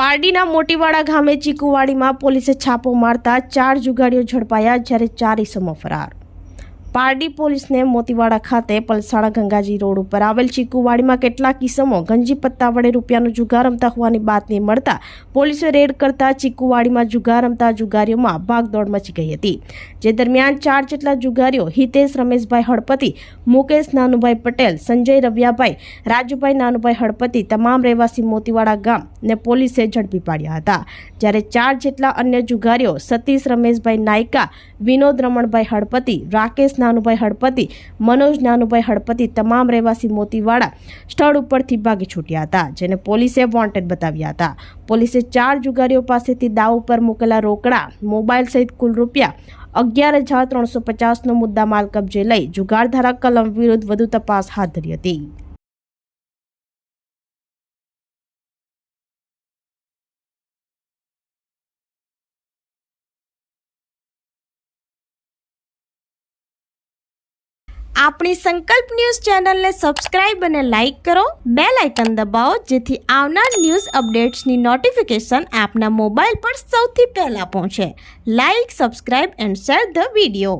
પારડીના મોટીવાડા ગામે ચીકુવાડીમાં પોલીસે છાપો મારતા 4 જુગાડીઓ ઝડપાયા, જ્યારે 4 ઇસમો ફરાર। પારડી પોલીસને મોતીવાડા ખાતે પલસાણા ગંગાજી રોડ ઉપર આવેલ ચીકુવાડીમાં કેટલાક ઇસમો ગંજી પત્તા વડે રૂપિયાનો જુગાર રમતા હોવાની બાતમી મળતા પોલીસે રેડ કરતા ચીકુવાડીમાં જુગાર રમતા જુગારીઓમાં ભાગદોડ મચી ગઈ હતી। જે દરમિયાન 4 જેટલા જુગારીઓ હિતેશ રમેશભાઈ હળપતિ, મુકેશ નાનુભાઈ પટેલ, સંજય રવિયાભાઈ, રાજુભાઈ નાનુભાઈ હળપતિ તમામ રહેવાસી મોતીવાડા ગામ ને પોલીસે ઝડપી પાડ્યા હતા। જ્યારે 4 જેટલા અન્ય જુગારીઓ સતીશ રમેશભાઈ નાયકા, વિનોદ રમણભાઈ હળપતિ, રાકેશ નાનુભાઈ હળપતિ, મનોજ નાનુભાઈ હળપતિ તમામ રહેવાસી મોતીવાડા સ્થળ ઉપરથી ભાગી છૂટ્યા હતા, જેને પોલીસે વોન્ટેડ બતાવ્યા હતા। પોલીસે 4 જુગારીઓ પાસેથી દાવ ઉપર મૂકેલા રોકડા, મોબાઈલ સહિત કુલ રૂપિયા 11,350નો મુદ્દામાલ કબજે લઈ જુગારધારા કલમ વિરુદ્ધ વધુ તપાસ હાથ ધરી હતી। આપણી સંકલ્પ ન્યૂઝ ચેનલને સબસ્ક્રાઇબ અને લાઇક કરો, બેલ આઇકન દબાવો જેથી આવનાર ન્યૂઝ અપડેટ્સની નોટિફિકેશન આપના મોબાઈલ પર સૌથી પહેલા પહોંચે। Like, subscribe and share the video.